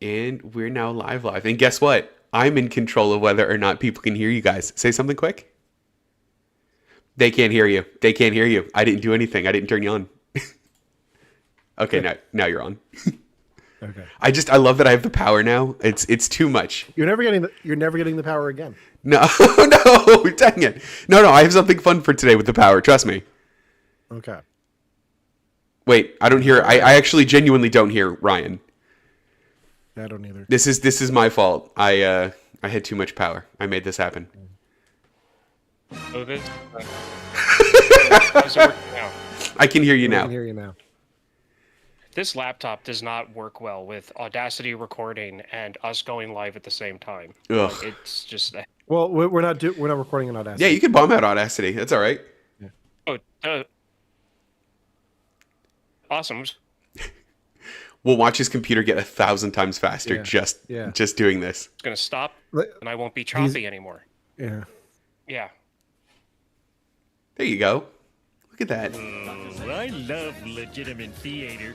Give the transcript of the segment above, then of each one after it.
And we're now live. And guess what? I'm in control of whether or not people can hear you guys. Say something quick. They can't hear you. They can't hear you. I didn't do anything. I didn't turn you on. Okay, now you're on. Okay. I love that I have the power now. It's too much. You're never getting the power again. No, no, dang it. No, I have something fun for today with the power. Trust me. Okay. Wait, I don't hear. I actually genuinely don't hear Ryan. I don't either. This is my fault. I had too much power. I made this happen. Oh, this. How's it working now? I can hear you I now. can hear you now. This laptop does not work well with Audacity recording and us going live at the same time. Ugh. Like, it's just. Well, we're not recording in Audacity. Yeah, you can bomb out Audacity. That's all right. Oh, awesome. We'll watch his computer get 1,000 times faster just doing this. It's gonna stop, and I won't be choppy anymore. Yeah. Yeah. There you go. Look at that. I love legitimate theater.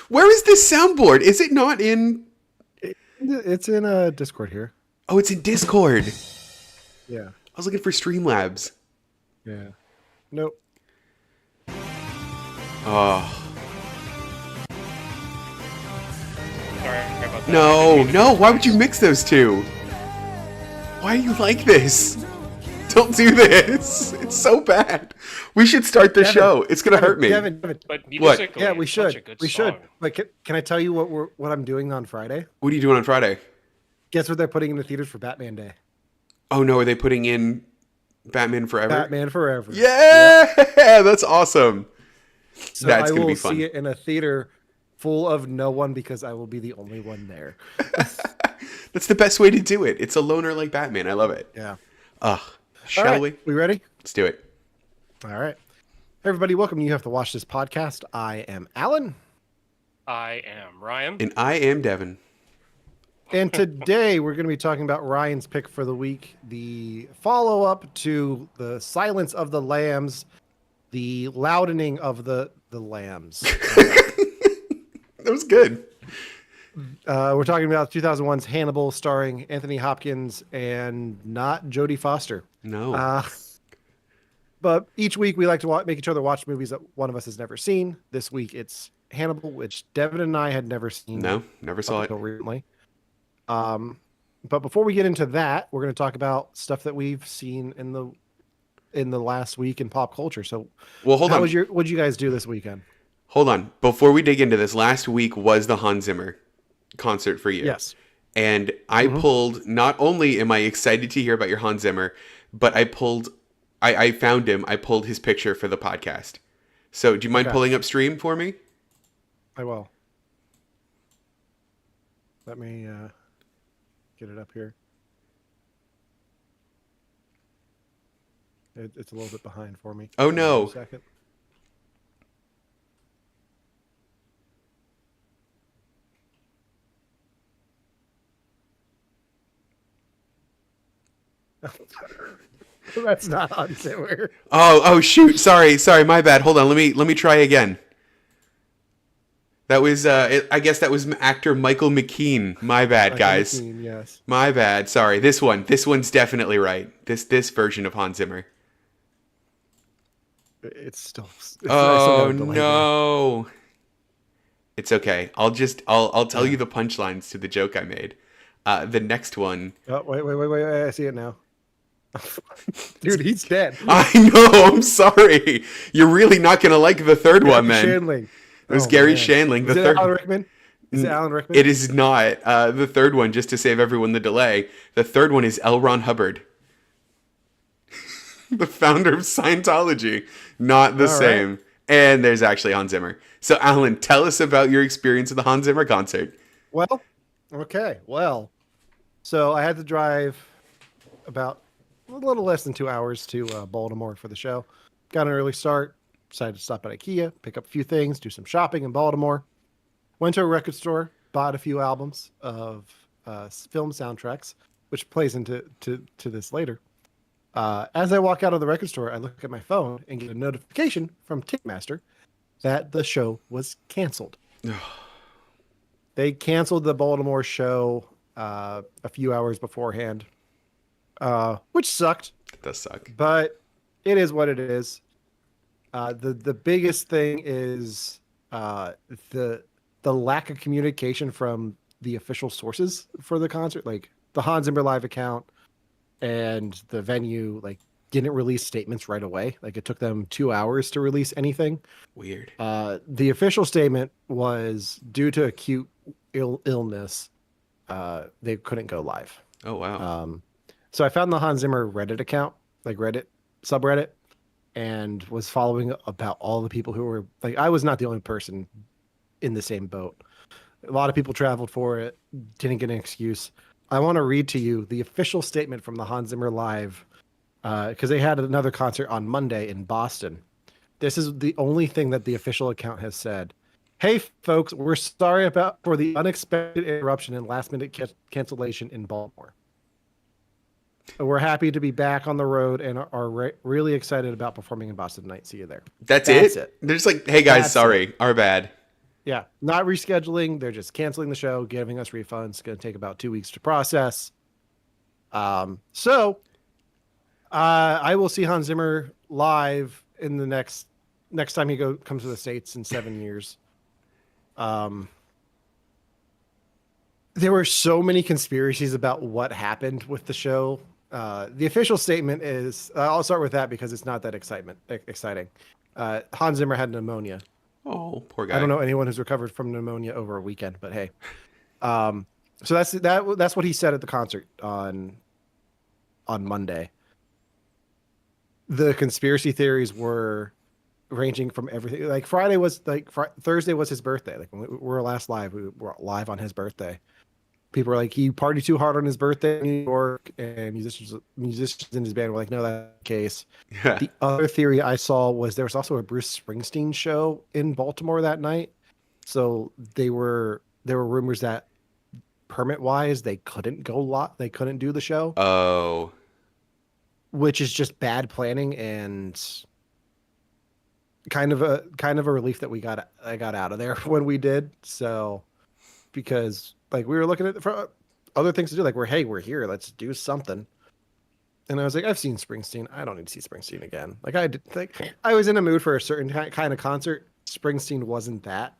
Where is this soundboard? Is it not in? It's in Discord here. Oh, it's in Discord. Yeah. I was looking for Streamlabs. Yeah. Nope. Oh. Sorry about that. No. Why would you mix those two? Why are you like this? Don't do this. It's so bad. We should start the show. It's gonna hurt me. Devin. But musically, What? Yeah, we it's such a should. good We should. song. Like, can I tell you what I'm doing on Friday? What are you doing on Friday? Guess what they're putting in the theaters for Batman Day? Oh no, are they putting in Batman Forever? Batman Forever. Yeah, that's awesome. So That's I gonna will be fun. see it in a theater full of no one because I will be the only one there. That's the best way to do it. It's a loner like Batman. I love it. Yeah. Shall All right, we? We ready? Let's do it. All right. Hey, everybody, welcome to You Have to Watch This podcast. I am Alan. I am Ryan. And I am Devin. And today we're going to be talking about Ryan's pick for the week, the follow-up to The Silence of the Lambs, the loudening of the lambs. That was good. We're talking about 2001's Hannibal, starring Anthony Hopkins and not Jodie Foster. No. But each week we like to make each other watch movies that one of us has never seen. This week it's Hannibal, which Devin and I had never seen. No, never saw it. Until recently. But before we get into that, we're going to talk about stuff that we've seen in the last week in pop culture. So, Well, hold on. What'd you guys do this weekend? Hold on. Before we dig into this, last week was the Hans Zimmer concert for you. Yes. And I pulled, not only am I excited to hear about your Hans Zimmer, but I found him. I pulled his picture for the podcast. So do you mind pulling up stream for me? I will. Let me get it up here. It's a little bit behind for me. Oh, no. A second. That's not on Zimmer. Oh, shoot. Sorry, my bad. Hold on. Let me try again. That was I guess that was actor Michael McKean. My bad, guys. McKean, yes. My bad. Sorry. This one's definitely right. This version of Hans Zimmer. It's still. Oh no. It's okay. I'll tell you the punchlines to the joke I made. The next one. Oh, wait! I see it now. Dude, he's dead. I know. I'm sorry. You're really not gonna like the third one, then. Shandling. It was Gary Shandling. Is it third. Alan Rickman? Is it Alan Rickman? It is not. The third one, just to save everyone the delay. The third one is L. Ron Hubbard, the founder of Scientology. Not the same. Right. And there's actually Hans Zimmer. So, Alan, tell us about your experience at the Hans Zimmer concert. Well, okay. So I had to drive about a little less than 2 hours to Baltimore for the show. Got an early start. Decided to stop at IKEA, pick up a few things, do some shopping in Baltimore. Went to a record store, bought a few albums of film soundtracks, which plays into this later. As I walk out of the record store, I look at my phone and get a notification from Ticketmaster that the show was canceled. They canceled the Baltimore show a few hours beforehand, which sucked, It does suck. but it is what it is. The biggest thing is uh, the the lack of communication from the official sources for the concert, like the Hans Zimmer Live account and the venue, like didn't release statements right away. Like it took them 2 hours to release anything. Weird. The official statement was due to acute illness, they couldn't go live. Oh wow. So I found the Hans Zimmer Reddit account, like Reddit subreddit, and was following about all the people who were like, I was not the only person in the same boat. A lot of people traveled for it, didn't get an excuse. I want to read to you the official statement from the Hans Zimmer Live, because they had another concert on Monday in Boston. This is the only thing that the official account has said. Hey, folks, we're sorry for the unexpected interruption and last-minute cancellation in Baltimore. We're happy to be back on the road and are really excited about performing in Boston tonight. See you there. That's That's it? it. They're just like, hey guys, That's sorry, our bad. Yeah, not rescheduling. They're just canceling the show, giving us refunds. It's going to take about 2 weeks to process. So I will see Hans Zimmer live in the next time he comes to the States in 7 years. There were so many conspiracies about what happened with the show. The official statement is, I'll start with that because it's not that exciting. Hans Zimmer had pneumonia. Oh, poor guy. I don't know anyone who's recovered from pneumonia over a weekend, but hey. So that's what he said at the concert on Monday. The conspiracy theories were ranging from everything. Like Friday was Thursday was his birthday. Like when we were last live, we were live on his birthday. People were like, he partied too hard on his birthday in New York, and musicians in his band were like, no, that's not the case. Yeah. The other theory I saw was there was also a Bruce Springsteen show in Baltimore that night. So there were rumors that permit wise they couldn't they couldn't do the show. Oh. Which is just bad planning and kind of a relief that I got out of there when we did. So because like we were looking at for other things to do, like we're here, let's do something. And I was like, I've seen Springsteen. I don't need to see Springsteen again. Like I was in a mood for a certain kind of concert. Springsteen wasn't that.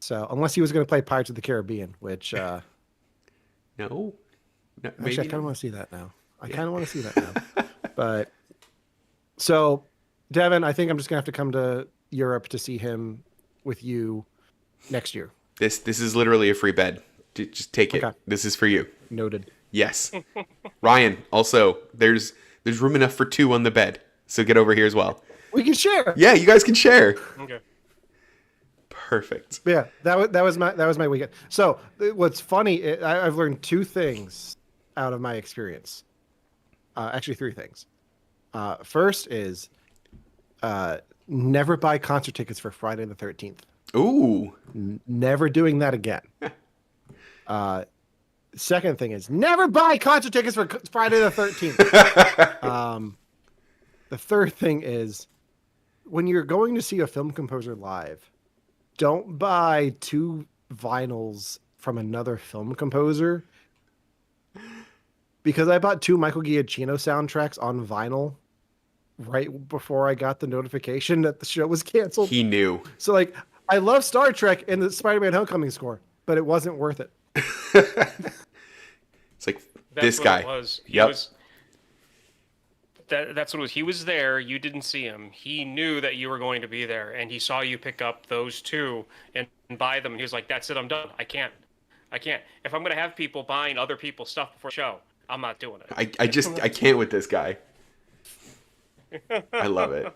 So unless he was going to play Pirates of the Caribbean, which No, actually I maybe kind of not. want to see that now. I kind of want to see that now. But so Devin, I think I'm just gonna have to come to Europe to see him with you next year. This is literally a free bed. Just take it. Okay. This is for you. Noted. Yes. Ryan, also, there's room enough for 2 on the bed. So get over here as well. We can share. Yeah, you guys can share. Okay. Perfect. Yeah, that was my weekend. So what's funny, I've learned 2 things out of my experience. Actually, 3 things. First is never buy concert tickets for Friday the 13th. Ooh. Never doing that again. Second thing is never buy concert tickets for Friday the 13th. The third thing is when you're going to see a film composer live, don't buy 2 vinyls from another film composer. Because I bought 2 Michael Giacchino soundtracks on vinyl right before I got the notification that the show was canceled. He knew. So like, I love Star Trek and the Spider-Man Homecoming score, but it wasn't worth it. It's like That's this what guy. It was. Yep. That's what it was. He was there. You didn't see him. He knew that you were going to be there, and he saw you pick up those 2 and buy them. And he was like, "That's it. I'm done. I can't. If I'm going to have people buying other people's stuff before the show, I'm not doing it." I can't with this guy. I love it.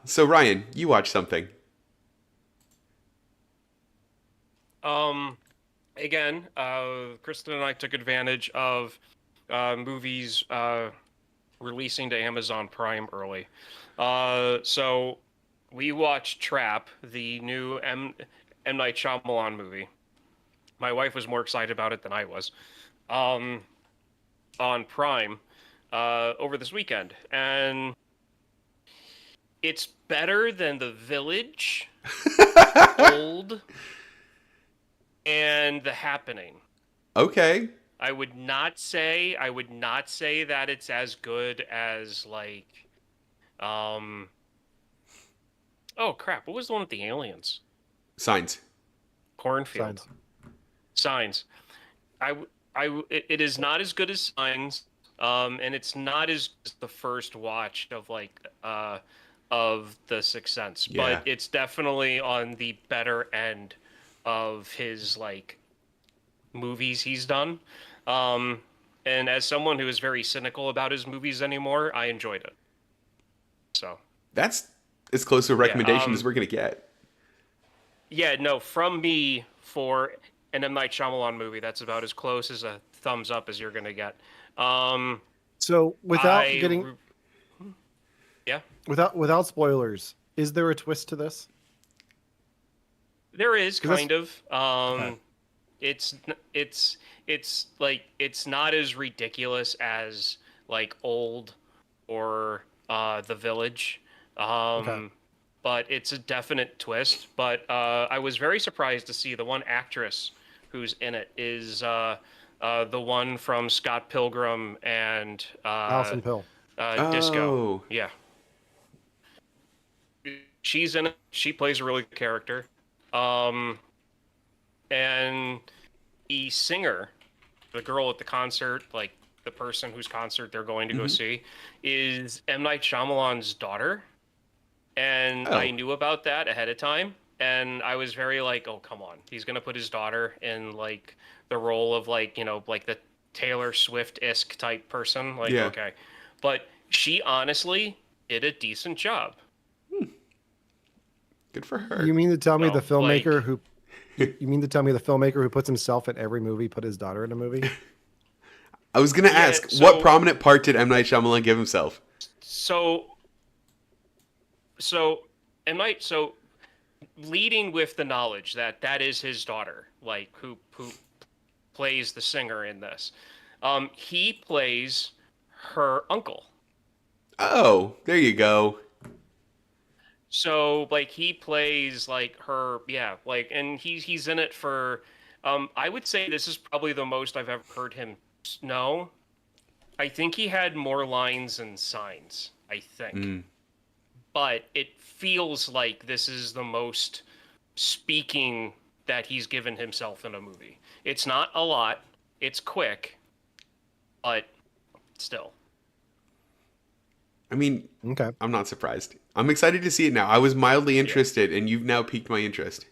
So Ryan, you watch something. Again, Kristen and I took advantage of movies releasing to Amazon Prime early. So we watched Trap, the new M. Night Shyamalan movie. My wife was more excited about it than I was. On Prime over this weekend. And it's better than The Village, Old, and The Happening. Okay. I would not say that it's as good as like oh crap, what was the one with the aliens? Signs. Cornfield. Signs. Signs. It is not as good as Signs, and it's not as good as the first watch of The Sixth Sense, Yeah. but it's definitely on the better end of his like movies he's done. And as someone who is very cynical about his movies anymore, I enjoyed it. So That's as close to a recommendation as um, we're gonna get. yeah, no, from me for an M. Night Shyamalan movie, that's about as close as a thumbs up as you're gonna get. Um, So without I, getting yeah, without spoilers, is there a twist to this? there is 'Cause kind of. Okay. It's like it's not as ridiculous as like Old or The Village. Okay. But it's a definite twist. But I was very surprised to see the one actress who's in it is the one from Scott Pilgrim and Alison Pill. Disco. Oh. Yeah, she's in it. She plays a really good character. Um, and the singer, the girl at the concert, like the person whose concert they're going to go see, is M. Night Shyamalan's daughter. And Oh. I knew about that ahead of time. And I was very like, oh, come on. He's going to put his daughter in like the role of like, you know, like the Taylor Swift-esque type person. Like, Yeah. okay. But she honestly did a decent job. Good for her. You mean to tell me No, the filmmaker like- who? You mean to tell me the filmmaker who puts himself in every movie put his daughter in a movie? I was gonna Yeah, ask, so- what prominent part did M. Night Shyamalan give himself? So leading with the knowledge that that is his daughter, like who plays the singer in this. He plays her uncle. Oh, there you go. So like he plays like her, yeah, like, and he's in it for. I would say this is probably the most I've ever heard him. No, I think he had more lines and signs. I think, but it feels like this is the most speaking that he's given himself in a movie. It's not a lot. It's quick, but still. I mean, Okay. I'm not surprised. I'm excited to see it now. I was mildly interested, and you've now piqued my interest.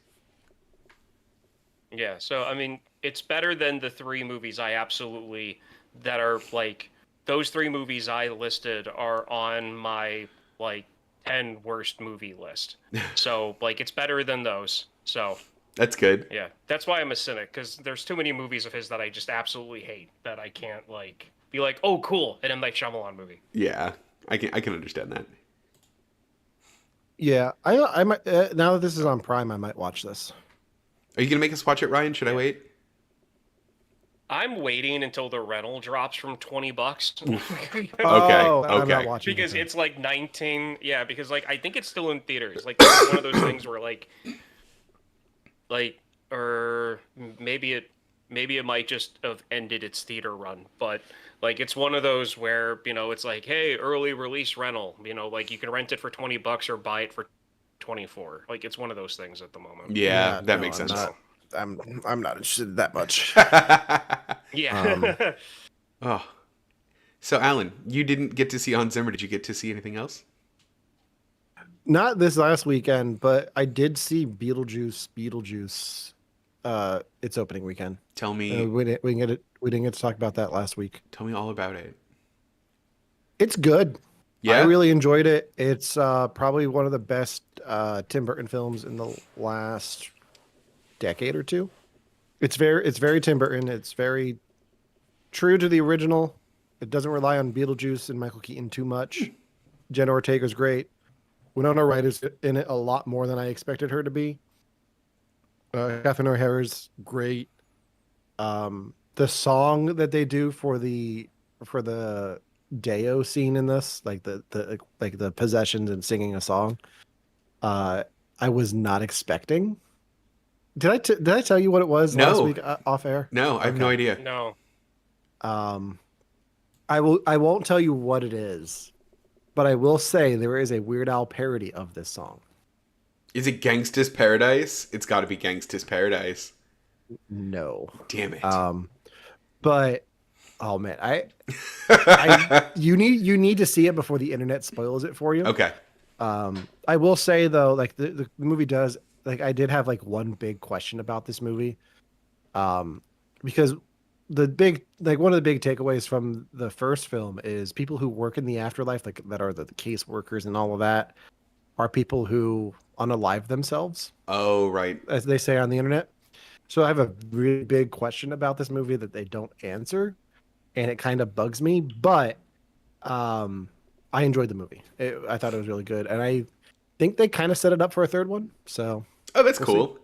Yeah, so I mean, it's better than the three movies I absolutely that are like those three movies I listed are on my like 10 worst movie list. So like it's better than those. So That's good. yeah, that's why I'm a cynic because there's too many movies of his that I just absolutely hate that I can't like be like, oh cool, an M. Night Shyamalan movie. Yeah, I can understand that. Yeah, I might now that this is on Prime, I might watch this. Are you gonna make us watch it, Ryan? Should I wait? I'm waiting until the rental drops from $20. Oh, I'm okay. not watching Because it. it's like 19, yeah, because like I think it's still in theaters. Like it's one of those things where like or maybe it might just have ended its theater run, but like it's one of those where, you know, it's like, hey, early release rental, you know, like you can rent it for $20 or buy it for 24. Like it's one of those things at the moment. Yeah, that no, makes I'm sense. not- I'm not interested that much. Yeah. Oh, so Alan, you didn't get to see Hans Zimmer. Did you get to see anything else? Not this last weekend, but I did see Beetlejuice. Its opening weekend. Tell me, We didn't get to talk about that last week. tell me all about it. It's good. Yeah, I really enjoyed it. It's probably one of the best Tim Burton films in the last decade or two. It's very Tim Burton. It's very true to the original. It doesn't rely on Beetlejuice and Michael Keaton too much. Jenna Ortega's great. Winona Ryder's in it a lot more than I expected her to be. Catherine O'Hara's great. The song that they do for the Deo scene in this, like the possessions and singing a song, I was not expecting. Did I tell you what it was last No. week off air? No, I have no idea. No. Um, I won't tell you what it is, but I will say there is a Weird Al parody of this song. Is it Gangsta's Paradise? It's got to be Gangsta's Paradise. No. Damn it. But oh man, you need to see it before the internet spoils it for you. Okay. I will say though, like the movie does, like I did have like one big question about this movie, because one of the big takeaways from the first film is people who work in the afterlife, like that are the case workers and all of that, are people who unalive themselves, Oh, right. as they say on the internet. So I have a really big question about this movie that they don't answer, and it kind of bugs me. But I enjoyed the movie. I thought it was really good, and I think they kind of set it up for a third one. So Oh, that's We'll cool.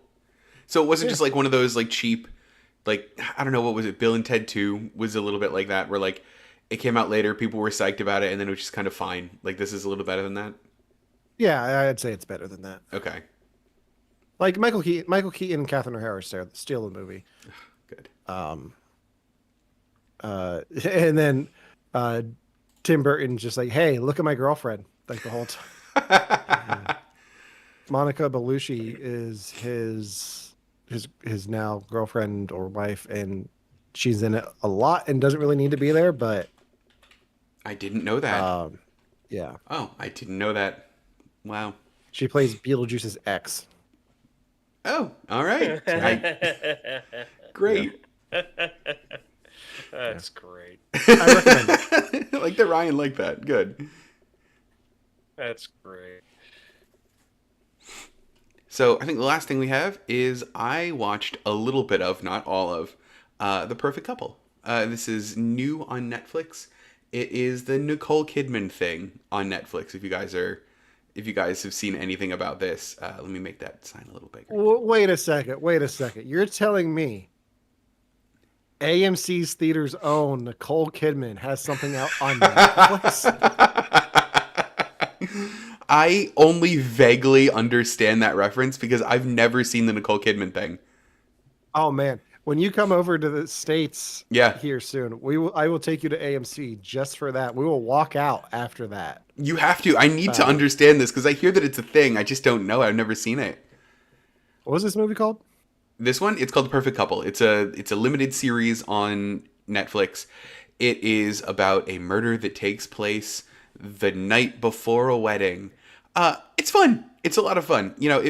So it wasn't Yeah. just like one of those like cheap, like, I don't know, what was it? Bill and Ted 2 was a little bit like that, where like it came out later, people were psyched about it, and then it was just kind of fine. Like, this is a little better than that. yeah, I'd say it's better than that. Okay. Like Michael Keaton and Catherine O'Hara steal the movie. Good. And then Tim Burton's just like, hey, look at my girlfriend, like the whole time. Monica Bellucci is his now girlfriend or wife, and she's in it a lot and doesn't really need to be there, but I didn't know that. yeah, Oh, I didn't know that. Wow. she plays Beetlejuice's ex. Oh, all right. Great. That's great. I recommend it. I like that Ryan liked that. Good. That's great. So I think the last thing we have is I watched a little bit of, not all of, The Perfect Couple. This is new on Netflix. It is the Nicole Kidman thing on Netflix. If you guys have seen anything about this, let me make that sign a little bigger. Wait a second. You're telling me AMC's theater's own Nicole Kidman has something out on Netflix? I only vaguely understand that reference because I've never seen the Nicole Kidman thing. Oh man, when you come over to the States Yeah. here soon, I will take you to AMC just for that. We will walk out after that. You have to. I need to understand this because I hear that it's a thing. I just don't know. I've never seen it. What was this movie called? This one, it's called The Perfect Couple. It's a limited series on Netflix. It is about a murder that takes place the night before a wedding. It's fun. It's a lot of fun. You know,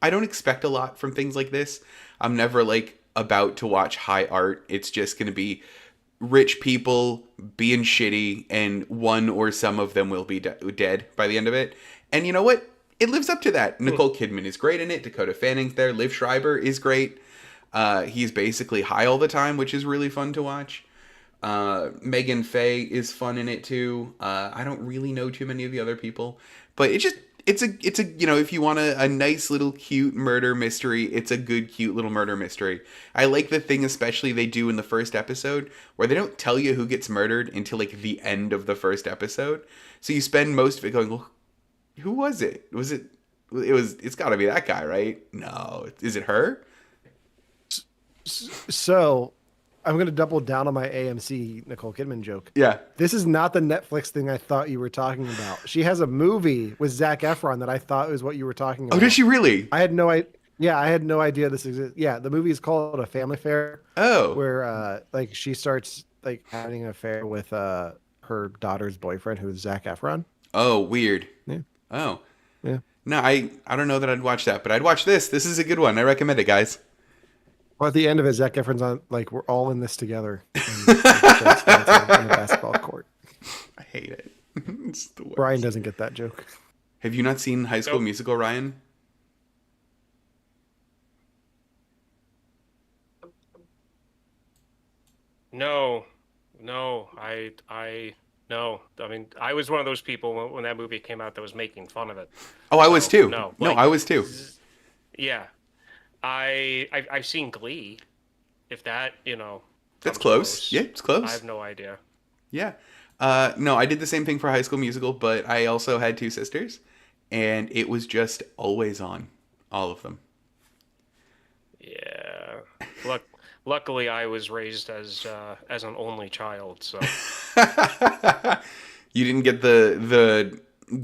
I don't expect a lot from things like this. I'm never like about to watch high art. It's just going to be rich people being shitty, and one or some of them will be dead by the end of it. And you know what? It lives up to that. Nicole Kidman is great in it. Dakota Fanning's there. Liv Schreiber is great. He's basically high all the time, which is really fun to watch. Megan Faye is fun in it too. I don't really know too many of the other people, but it's a you know, if you want a nice little cute murder mystery, it's a good cute little murder mystery. I like the thing especially they do in the first episode where they don't tell you who gets murdered until like the end of the first episode. So you spend most of it going, well, who was it? It's got to be that guy, right? No, is it her? So I'm going to double down on my AMC Nicole Kidman joke. Yeah. This is not the Netflix thing I thought you were talking about. She has a movie with Zac Efron that I thought was what you were talking about. Oh, does she really? I had no idea. Yeah, I had no idea this exists. Yeah, the movie is called A Family Affair. Oh. Where like she starts like having an affair with her daughter's boyfriend, who's Zac Efron. Oh, weird. Yeah. Oh. Yeah. No, I don't know that I'd watch that, but I'd watch this. This is a good one. I recommend it, guys. Well, at the end of it, Zac Efron's on like we're all in this together. And starts dancing on the basketball court. I hate it. It's the worst. Brian doesn't get that joke. Have you not seen High School Nope. Musical, Ryan? No, no. I mean, I was one of those people when that movie came out that was making fun of it. Oh, I was So, too. no, No, like- I was too. Yeah, I've seen Glee. If that, That's comes close. Yeah, it's close. I have no idea. Yeah. No, I did the same thing for High School Musical, but I also had two sisters, and it was just always on, all of them. Luck, luckily, I was raised as an only child, so You didn't get the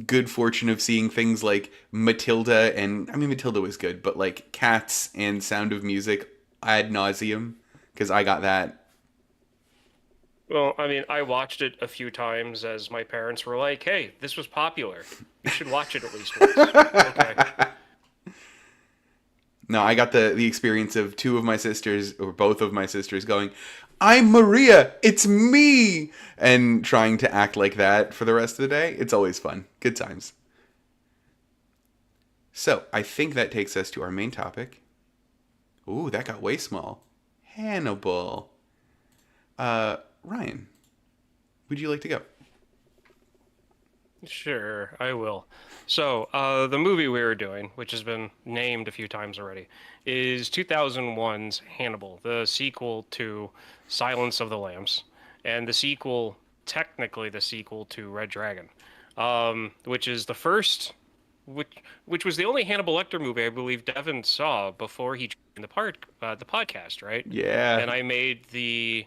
good fortune of seeing things like Matilda, and I mean Matilda was good, but like Cats and Sound of Music ad nauseum, because I got that. well, I mean, I watched it a few times as my parents were like, "Hey, this was popular. You should watch it at least once." Okay. No, I got the experience of two of my sisters, or both of my sisters, going, "I'm Maria, it's me," and trying to act like that for the rest of the day. It's always fun. Good times. So, I think that takes us to our main topic. Ooh, that got way small. Hannibal. Ryan, would you like to go? Sure, I will. So, the movie we were doing, which has been named a few times already, is 2001's Hannibal, the sequel to Silence of the Lambs, and technically the sequel to Red Dragon, which is the first, which was the only Hannibal Lecter movie I believe Devon saw before he joined the podcast, right? Yeah. And I made the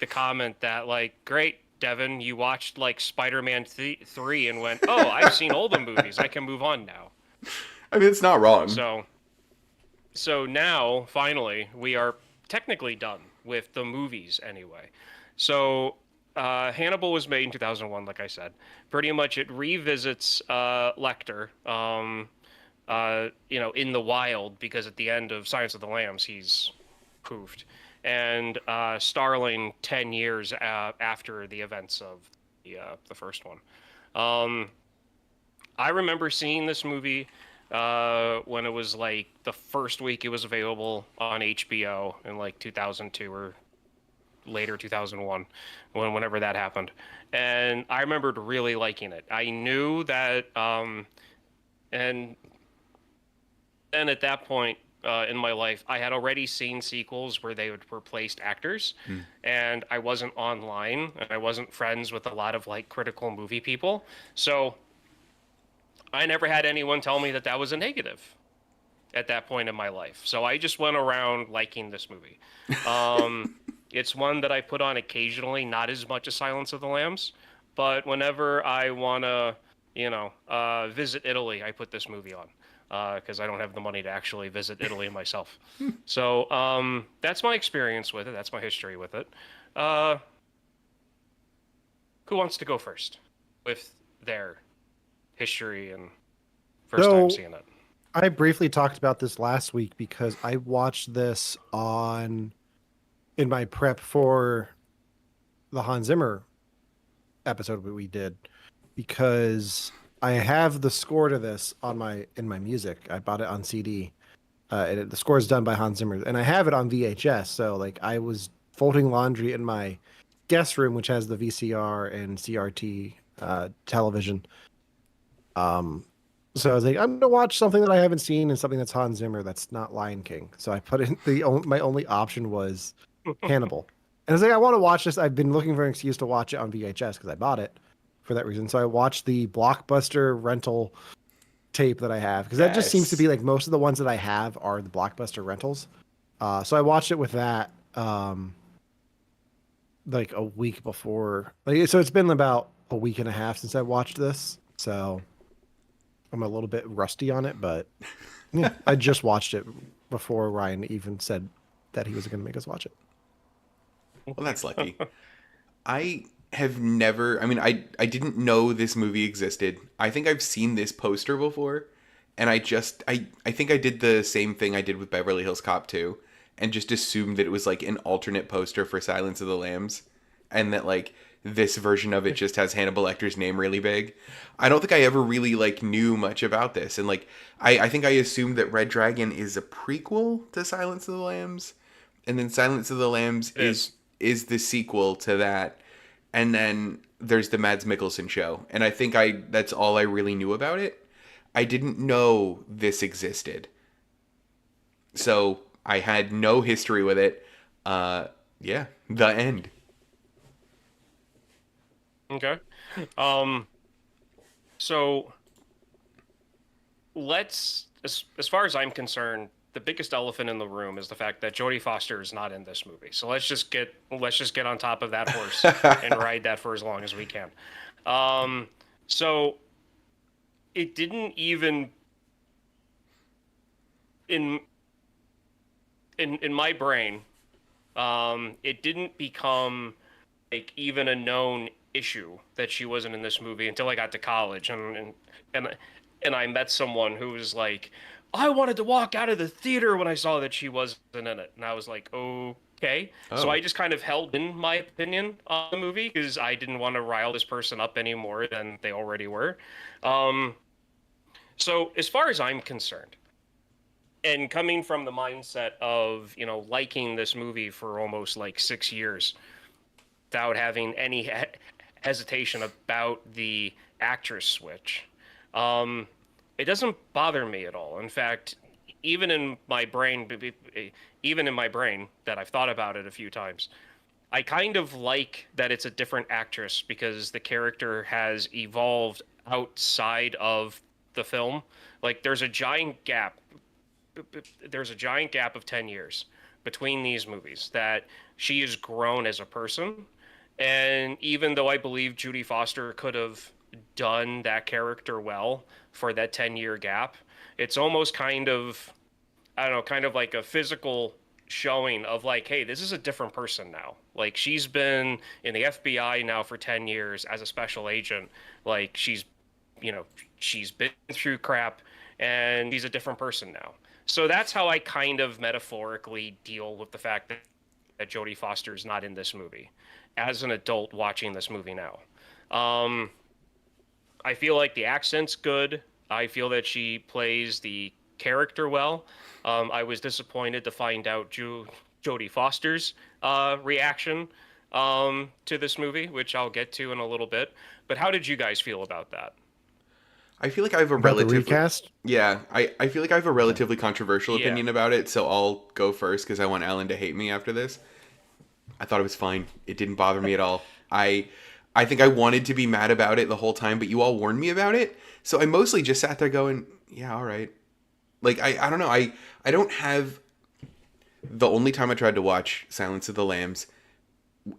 comment that like, great, Devin, you watched like Spider-Man 3 and went, "Oh, I've seen all the movies. I can move on now." I mean, it's not wrong. So now finally we are technically done with the movies anyway. So Hannibal was made in 2001, like I said. Pretty much it revisits Lecter, in the wild, because at the end of Silence of the Lambs he's poofed, and Starling 10 years after the events of the first one. I remember seeing this movie when it was like the first week it was available on HBO in like 2002 or later 2001, whenever that happened. And I remembered really liking it. I knew that, and then at that point in my life, I had already seen sequels where they would replace actors, and I wasn't online, and I wasn't friends with a lot of like critical movie people, so I never had anyone tell me that that was a negative at that point in my life. So I just went around liking this movie. It's one that I put on occasionally, not as much as Silence of the Lambs, but whenever I want to, visit Italy, I put this movie on because I don't have the money to actually visit Italy myself. So that's my experience with it. That's my history with it. Who wants to go first with their history and first time seeing it? I briefly talked about this last week because I watched this in my prep for the Hans Zimmer episode we did, because I have the score to this in my music. I bought it on CD. The score is done by Hans Zimmer, and I have it on VHS. So like I was folding laundry in my guest room, which has the VCR and CRT television. So I was like, I'm gonna watch something that I haven't seen and something that's Hans Zimmer that's not Lion King. So I put in my only option was Hannibal, and I was like, I want to watch this. I've been looking for an excuse to watch it on VHS because I bought it for that reason. So I watched the Blockbuster rental tape that I have, because that just seems to be like most of the ones that I have are the Blockbuster rentals. So I watched it with that like a week before. So it's been about a week and a half since I watched this. So I'm a little bit rusty on it, but yeah, I just watched it before Ryan even said that he was going to make us watch it. Well, that's lucky. I have never, I mean, I didn't know this movie existed. I think I've seen this poster before, and I think I did the same thing I did with Beverly Hills Cop 2, and just assumed that it was like an alternate poster for Silence of the Lambs, and that like this version of it just has Hannibal Lecter's name really big. I don't think I ever really like knew much about this, and like I think I assumed that Red Dragon is a prequel to Silence of the Lambs, and then Silence of the Lambs is the sequel to that, and then there's the Mads Mikkelsen show, and I think that's all I really knew about it. I didn't know this existed, so I had no history with it. Yeah, the end. Okay. So let's, as far as I'm concerned, the biggest elephant in the room is the fact that Jodie Foster is not in this movie. So let's just get on top of that horse and ride that for as long as we can. So it didn't even in my brain, it didn't become like even a known issue that she wasn't in this movie until I got to college and I met someone who was like, I wanted to walk out of the theater when I saw that she wasn't in it, and I was like, okay. So Oh. I just kind of held in my opinion on the movie because I didn't want to rile this person up any more than they already were. So as far as I'm concerned, and coming from the mindset of, liking this movie for almost like 6 years without having any hesitation about the actress switch, it doesn't bother me at all. In fact, even in my brain, that I've thought about it a few times, I kind of like that it's a different actress because the character has evolved outside of the film. Like there's a giant gap of 10 years between these movies that she has grown as a person. And even though I believe Jodie Foster could have done that character well for that 10-year gap, it's almost kind of, I don't know, kind of like a physical showing of like, hey, this is a different person now. Like she's been in the FBI now for 10 years as a special agent. Like she's been through crap and she's a different person now. So that's how I kind of metaphorically deal with the fact that Jodie Foster is not in this movie as an adult watching this movie now. I feel like the accent's good. I feel that she plays the character well. I was disappointed to find out Jodie Foster's reaction to this movie, which I'll get to in a little bit. But how did you guys feel about that? I feel like I have a About the relatively recast? yeah. I feel like I have a relatively controversial Yeah. opinion about it, so I'll go first because I want Alan to hate me after this. I thought it was fine. It didn't bother me at all. I think I wanted to be mad about it the whole time, but you all warned me about it, so I mostly just sat there going, yeah, all right. Like I don't know. I don't have the only time I tried to watch Silence of the Lambs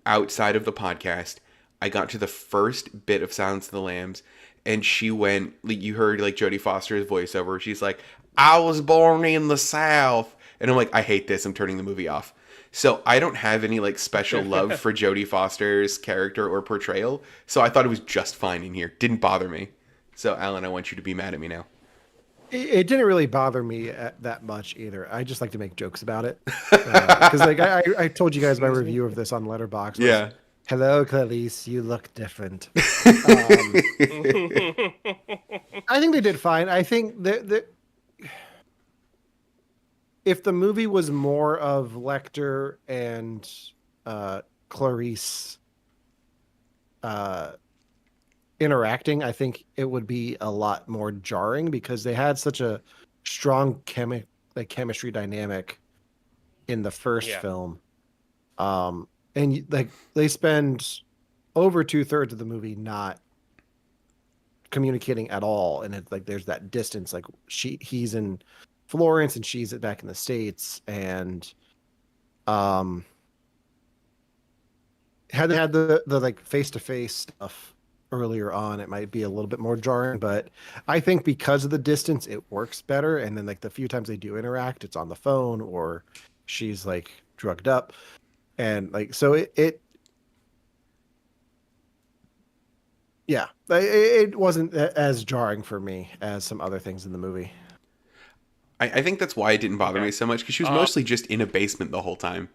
outside of the podcast, I got to the first bit of Silence of the Lambs, and she went, like, you heard like Jodie Foster's voiceover. She's like, I was born in the South. And I'm like, I hate this. I'm turning the movie off. So I don't have any like special love for Jodie Foster's character or portrayal. So I thought it was just fine in here. Didn't bother me. So Alan, I want you to be mad at me now. It didn't really bother me that much either. I just like to make jokes about it because like I told you guys my review of this on Letterboxd. Yeah. Hello, Clarice. You look different. I think they did fine. I think that if the movie was more of Lecter and Clarice interacting, I think it would be a lot more jarring because they had such a strong chemistry dynamic in the first film. And like they spend over 2/3 of the movie not communicating at all, and it's like there's that distance. Like he's in Florence and she's back in the States, and had the like face-to-face stuff earlier on, it might be a little bit more jarring, but I think because of the distance it works better. And then like the few times they do interact, it's on the phone or she's like drugged up, and like so it wasn't as jarring for me as some other things in the movie. I think that's why it didn't bother me so much, because she was mostly just in a basement the whole time.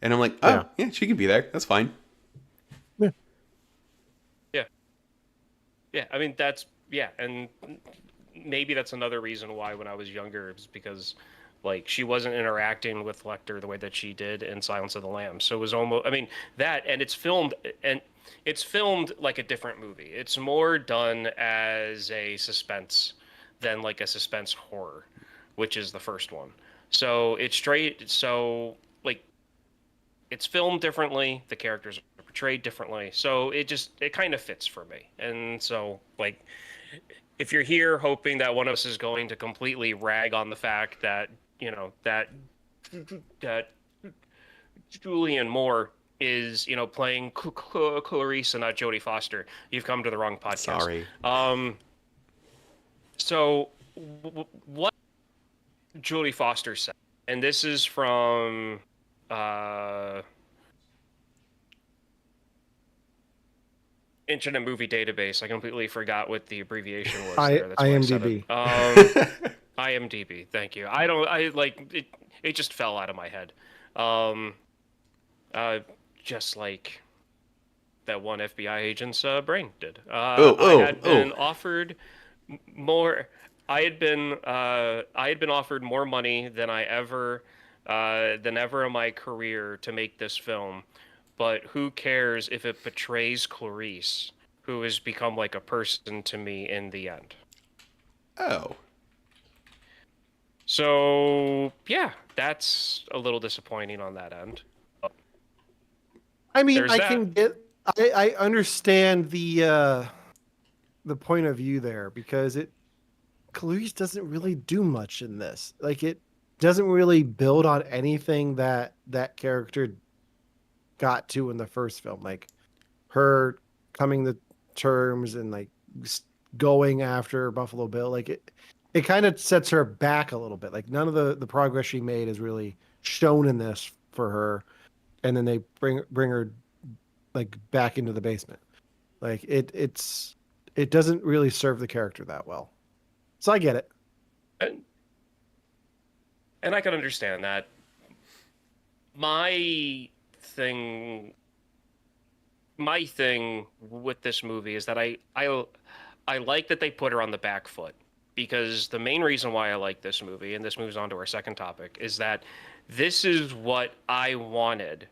And I'm like, oh, yeah, she can be there. That's fine. Yeah, I mean, and maybe that's another reason why when I was younger, it was because, like, she wasn't interacting with Lecter the way that she did in Silence of the Lambs. So it was almost, I mean, that, and it's filmed like a different movie. It's more done as a suspense than like a suspense horror, which is the first one. So it's like, it's filmed differently. The characters are portrayed differently. So it kind of fits for me. And so, like, if you're here hoping that one of us is going to completely rag on the fact that that Julianne Moore is, playing Clarice and not Jodie Foster, you've come to the wrong podcast. Sorry. So what Jodie Foster said, and this is from Internet Movie Database. I completely forgot what the abbreviation was there. That's why I said IMDb. it. IMDb. Thank you. I like it. It just fell out of my head. Just like that one FBI agent's brain did. I had been offered more. I had been offered more money than ever in my career to make this film. But who cares if it betrays Clarice, who has become like a person to me in the end. Oh. So yeah, that's a little disappointing on that end. I mean, There's I that. can get. I understand the point of view there because Clarice doesn't really do much in this. Like it doesn't really build on anything that character got to in the first film, like her coming to terms and like going after Buffalo Bill. Like it kind of sets her back a little bit. Like none of the progress she made is really shown in this for her, and then they bring her like back into the basement. Like it doesn't really serve the character that well. So I get it. And I can understand that. My thing with this movie is that I like that they put her on the back foot, because the main reason why I like this movie, and this moves on to our second topic, is that this is what I wanted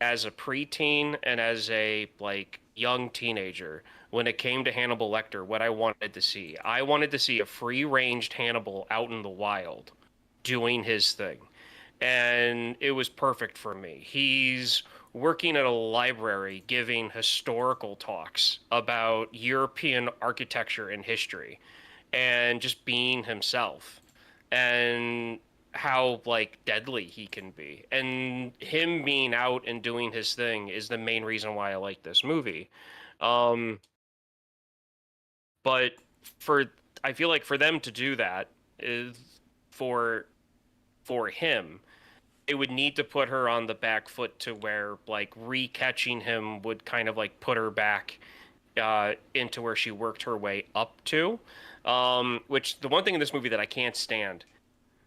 as a preteen and as a like young teenager when it came to Hannibal Lecter. What I wanted to see, I wanted to see a free-ranged Hannibal out in the wild doing his thing, and it was perfect for me. He's working at a library giving historical talks about European architecture and history, and just being himself, and how like deadly he can be, and him being out and doing his thing is the main reason why I like this movie. But I feel like for them to do that is for him, it would need to put her on the back foot to where like re-catching him would kind of like put her back into where she worked her way up to. Which the one thing in this movie that I can't stand,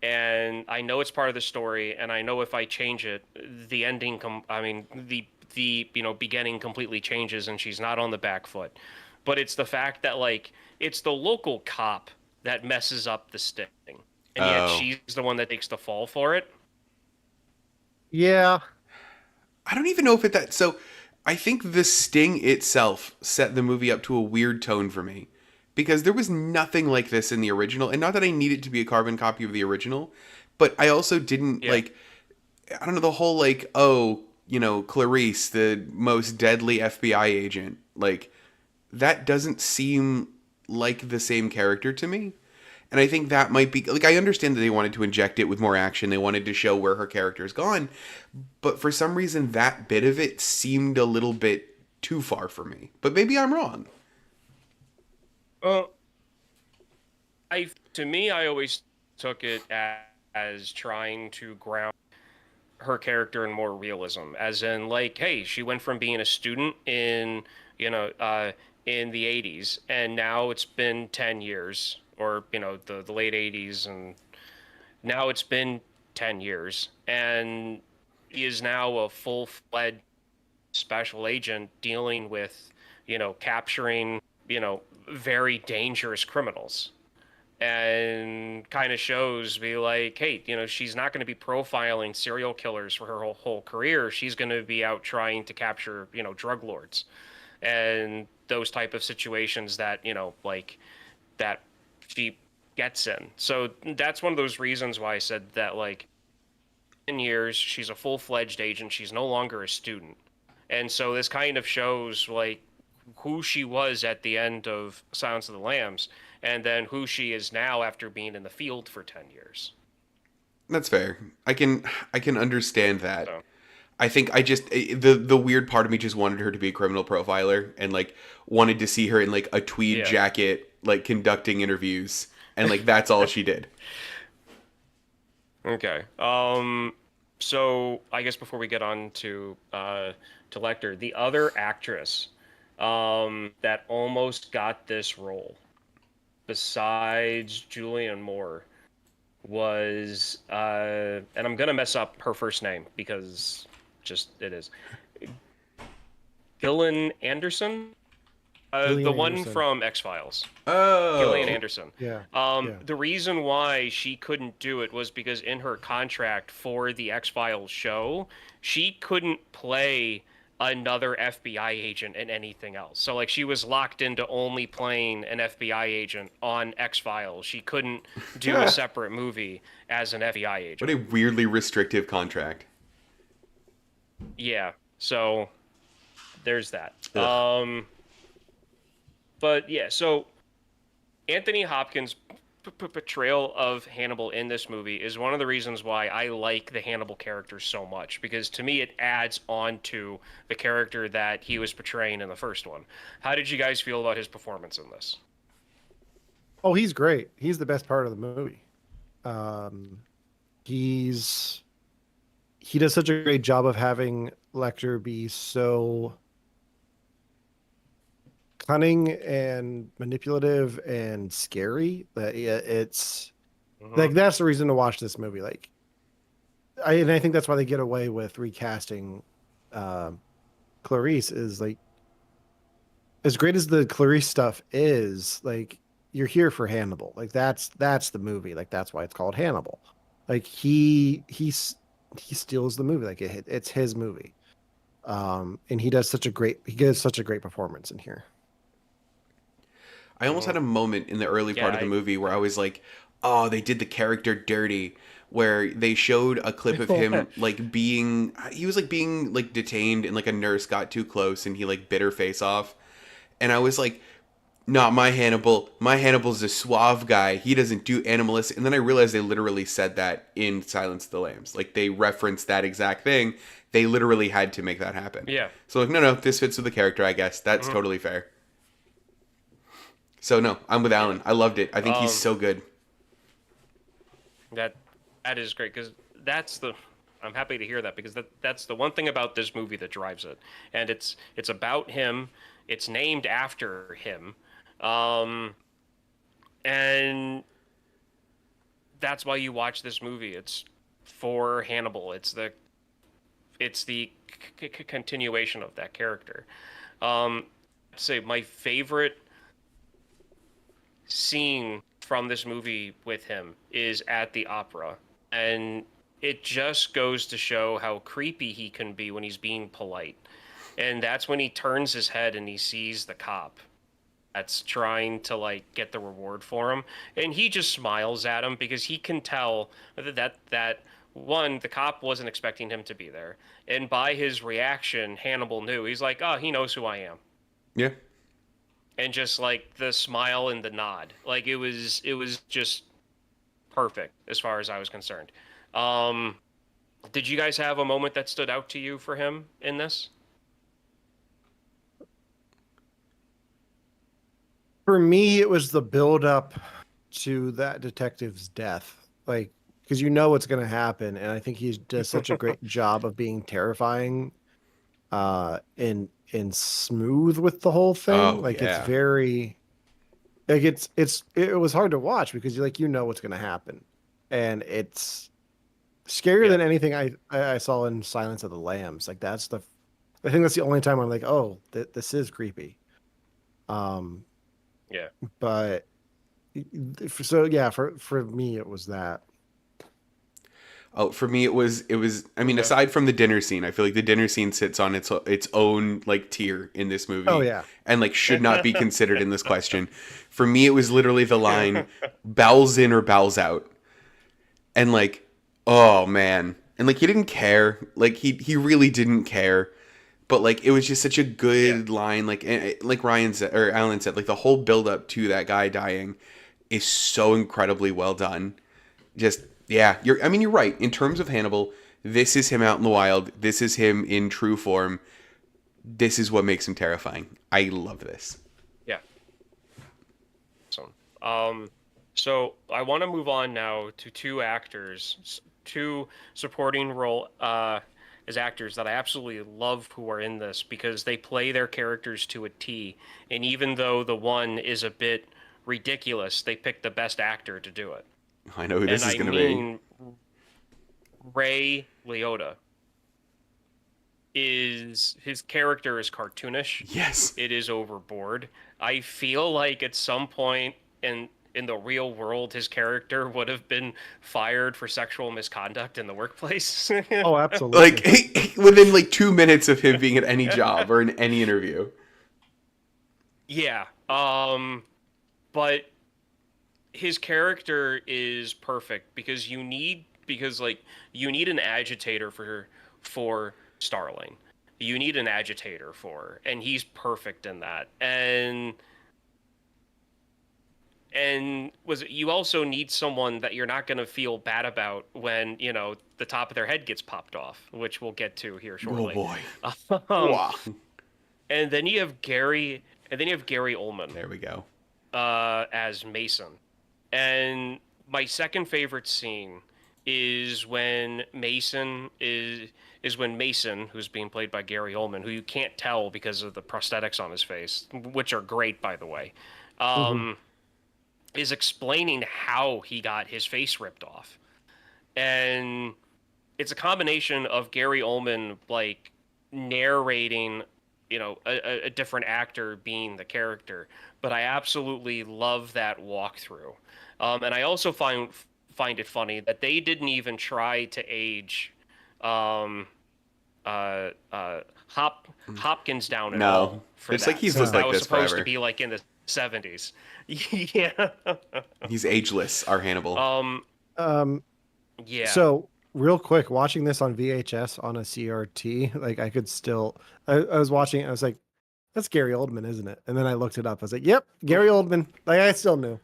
and I know it's part of the story, and I know if I change it, the ending the beginning completely changes and she's not on the back foot. But it's the fact that like it's the local cop that messes up the sting, and yet she's the one that takes the fall for it. Yeah. I don't even know if that. So I think the sting itself set the movie up to a weird tone for me, because there was nothing like this in the original, and not that I need it to be a carbon copy of the original, but I also didn't like, I don't know, the whole like, Clarice, the most deadly FBI agent, like that doesn't seem like the same character to me. And I think that might be, like, I understand that they wanted to inject it with more action. They wanted to show where her character is gone. But for some reason, that bit of it seemed a little bit too far for me. But maybe I'm wrong. Well, to me, I always took it as trying to ground her character in more realism. As in, like, hey, she went from being a student in the 80s, and now it's been 10 years. Or the late 80s, and now it's been 10 years, and he is now a full-fledged special agent dealing with capturing very dangerous criminals, and kind of shows me like, hey, she's not going to be profiling serial killers for her whole career. She's going to be out trying to capture drug lords and those type of situations that like that she gets in. So that's one of those reasons why I said that, like, in years, she's a full-fledged agent. She's no longer a student. And so this kind of shows, like, who she was at the end of Silence of the Lambs, and then who she is now after being in the field for 10 years. That's fair. I can understand that. So I think I just the weird part of me just wanted her to be a criminal profiler and like wanted to see her in like a tweed yeah. jacket like conducting interviews and like that's all she did. Okay. So I guess before we get on to Lecter, the other actress that almost got this role, besides Julianne Moore, was and I'm gonna mess up her first name because just it is Gillian Anderson, Gillian the one Anderson. from X-Files. Oh. Gillian Anderson. Yeah. The reason why she couldn't do it was because in her contract for the X-Files show, she couldn't play another FBI agent in anything else. So like she was locked into only playing an FBI agent on X-Files. She couldn't do a separate movie as an FBI agent. What a weirdly restrictive contract. Yeah. So there's that. Ugh. But yeah, so Anthony Hopkins' portrayal of Hannibal in this movie is one of the reasons why I like the Hannibal character so much, because to me it adds on to the character that he was portraying in the first one. How did you guys feel about his performance in this? Oh, he's great. He's the best part of the movie. He's he does such a great job of having Lecter be so cunning and manipulative and scary that it's like that's the reason to watch this movie. Like, I think that's why they get away with recasting Clarice. Is like as great as the Clarice stuff is. Like, you're here for Hannibal. Like that's the movie. Like that's why it's called Hannibal. Like he steals the movie. Like it's his movie. And he gives such a great performance in here. I almost had a moment in the early part of the movie where I was like, oh, they did the character dirty, where they showed a clip of him like being detained and like a nurse got too close and he like bit her face off. And I was like, not my Hannibal. My Hannibal's a suave guy. He doesn't do animalistic. And then I realized they literally said that in Silence of the Lambs. Like they referenced that exact thing. They literally had to make that happen. Yeah. So like, no, this fits with the character, I guess. That's totally fair. So no, I'm with Alan. I loved it. I think he's so good. That is great, because I'm happy to hear that, because that's the one thing about this movie that drives it, and it's about him. It's named after him, and that's why you watch this movie. It's for Hannibal. It's the continuation of that character. I'd say my favorite scene from this movie with him is at the opera, and it just goes to show how creepy he can be when he's being polite. And that's when he turns his head and he sees the cop that's trying to like get the reward for him, and he just smiles at him because he can tell that one, the cop wasn't expecting him to be there, and by his reaction Hannibal knew. He's like, oh, he knows who I am. Yeah. And just like the smile and the nod, like it was just perfect as far as I was concerned. Did you guys have a moment that stood out to you for him in this? For me, it was the build up to that detective's death. Like, because you know what's going to happen, and I think he does such a great job of being terrifying, and smooth with the whole thing. Oh, like yeah. it's very, like it was hard to watch because you know what's going to happen, and it's scarier than anything I saw in Silence of the Lambs. Like I think that's the only time I'm like, oh, this is creepy. Yeah. But so yeah, for me it was that. Oh, for me it was. I mean, aside from the dinner scene, I feel like the dinner scene sits on its own like tier in this movie. Oh yeah, and like should not be considered in this question. For me, it was literally the line, "Bowels in or bowels out," and like, oh man, and like he didn't care. Like he really didn't care. But like it was just such a good line. Like Ryan said or Alan said, like the whole build up to that guy dying is so incredibly well done. Just Yeah, you're right. In terms of Hannibal, this is him out in the wild. This is him in true form. This is what makes him terrifying. I love this. Yeah. So I want to move on now to two actors, two supporting role as actors that I absolutely love who are in this because they play their characters to a T. And even though the one is a bit ridiculous, they pick the best actor to do it. I know who this And is I going to mean Ray Liotta. His character is cartoonish. be. Yes. It is overboard. I feel like at some point in the real world, his character would have been fired for sexual misconduct in the workplace. Oh, absolutely. Like, within like 2 minutes of him being at any job or in any interview. Yeah. But his character is perfect because you need an agitator for Starling. You need an agitator for, and he's perfect in that. And you also need someone that you're not going to feel bad about when, the top of their head gets popped off, which we'll get to here shortly. Oh boy. Wow. And then you have Gary Oldman. There we go. As Mason. And my second favorite scene is when Mason, who's being played by Gary Oldman, who you can't tell because of the prosthetics on his face, which are great, by the way, is explaining how he got his face ripped off. And it's a combination of Gary Oldman, like, narrating, a different actor being the character. But I absolutely love that walkthrough. And I also find it funny that they didn't even try to age Hopkins down at all. For it's that. like he's So looked that like was this supposed forever. to be like in the 70s. Yeah. He's ageless, our Hannibal. Yeah. So real quick, watching this on VHS on a CRT, like I could still, I was watching it, I was like, that's Gary Oldman, isn't it? And then I looked it up. I was like, yep, Gary Oldman. Like I still knew.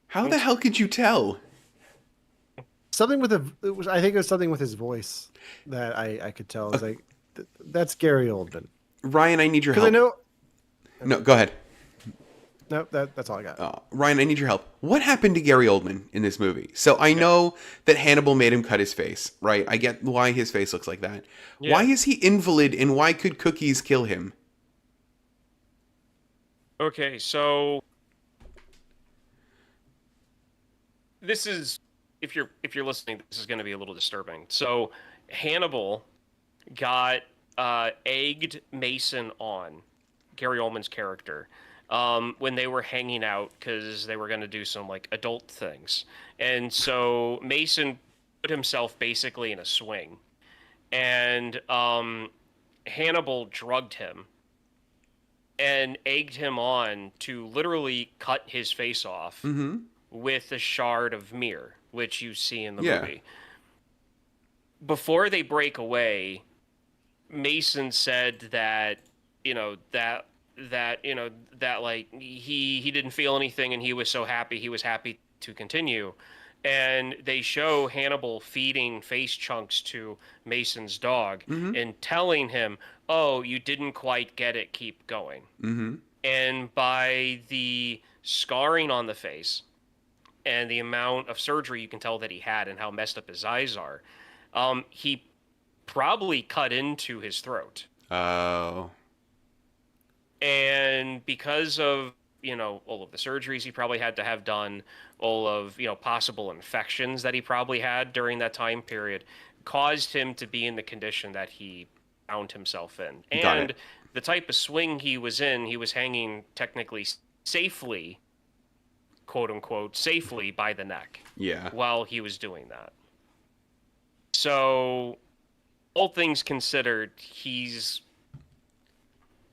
How the hell could you tell? Something with I think it was something with his voice that I could tell. I was like, that's Gary Oldman. Ryan, I need your Because help. I know. No, go ahead. No, that's all I got. Ryan, I need your help. What happened to Gary Oldman in this movie? So I know that Hannibal made him cut his face, right? I get why his face looks like that. Yeah. Why is he invalid and why could cookies kill him? Okay, so this is if you're listening, this is going to be a little disturbing. So Hannibal got egged Mason on, Gary Oldman's character, when they were hanging out because they were going to do some like adult things. And so Mason put himself basically in a swing, and Hannibal drugged him and egged him on to literally cut his face off with a shard of mirror, which you see in the movie. Before they break away, Mason said that like he didn't feel anything and he was so happy, he was happy to continue. And they show Hannibal feeding face chunks to Mason's dog and telling him, "Oh, you didn't quite get it, keep going." And by the scarring on the face and the amount of surgery you can tell that he had and how messed up his eyes are, he probably cut into his throat. Oh. And because of, all of the surgeries he probably had to have done, all of, possible infections that he probably had during that time period, caused him to be in the condition that he found himself in. And the type of swing he was in, he was hanging technically safely, quote unquote, safely by the neck. Yeah. While he was doing that. So, all things considered, he's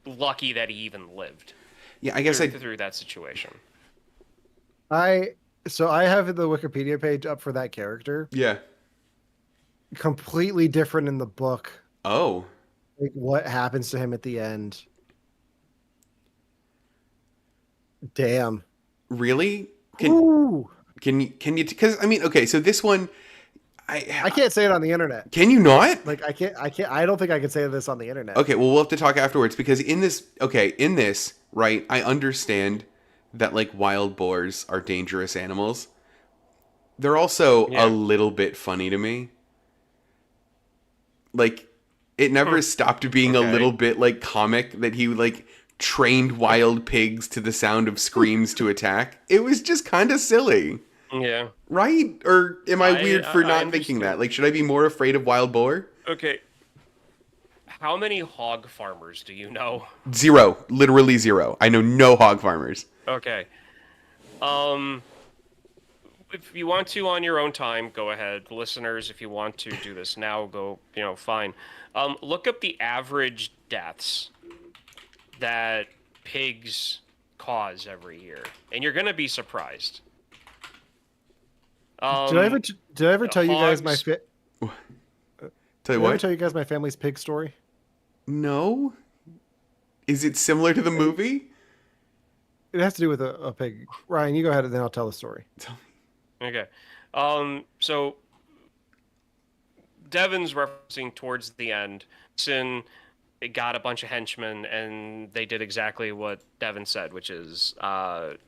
lucky that he even lived. Yeah, I guess through that situation. I have the Wikipedia page up for that character. Yeah. Completely different in the book. Oh. Like what happens to him at the end. Damn. Really? Ooh. Can you? Because I mean, okay, so this one, I can't say it on the internet. Can you not? Like I can't. I don't think I can say this on the internet. Okay, well, we'll have to talk afterwards because in this, right, I understand that like wild boars are dangerous animals. They're also a little bit funny to me. Like, it never stopped being a little bit like comic that he like trained wild pigs to the sound of screams to attack. It was just kind of silly. Yeah. Right? Or am I weird for I not thinking that? Like, should I be more afraid of wild boar? Okay. How many hog farmers do you know? 0. Literally 0. I know no hog farmers. Okay. If you want to on your own time, go ahead. Listeners, if you want to do this now, go, fine. Look up the average deaths that pigs cause every year, and you're going to be surprised. Did I ever tell you guys my Tell you Did I ever what? tell you guys my family's pig story? No? Is it similar to the movie? It has to do with a pig. Ryan, you go ahead and then I'll tell the story. Okay. So Devon's referencing towards the end, Sin got a bunch of henchmen, and they did exactly what Devon said, which is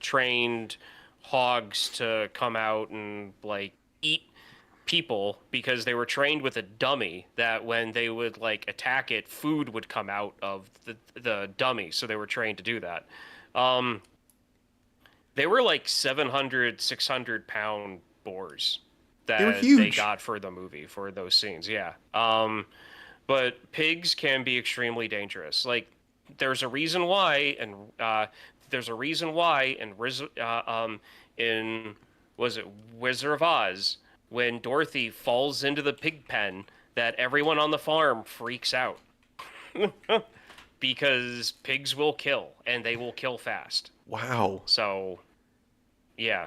trained hogs to come out and like eat people because they were trained with a dummy that when they would like attack it, food would come out of the dummy. So they were trained to do that. They were like 700, 600-pound boars They were that huge. they got for the movie, for those scenes. Yeah. But pigs can be extremely dangerous. Like, there's a reason why, and in was it Wizard of Oz, when Dorothy falls into the pig pen, that everyone on the farm freaks out because pigs will kill, and they will kill fast. Wow. So, yeah.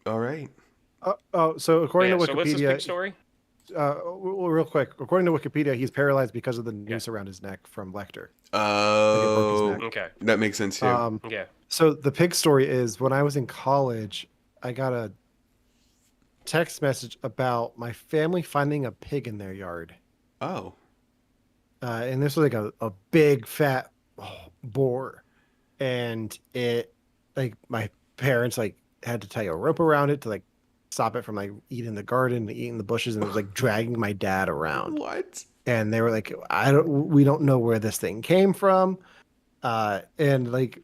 All right. So according to So what's this Wikipedia, big story? real quick, according to Wikipedia, he's paralyzed because of the noose around his neck from Lecter. Oh, Okay. that makes sense too. Yeah. So the pig story is when I was in college, I got a text message about my family finding a pig in their yard. Oh. And this was like a big fat boar. And it, like, my parents like had to tie a rope around it to like stop it from like eating the garden and eating the bushes, and it was like dragging my dad around. What? And they were like, we don't know where this thing came from. And like,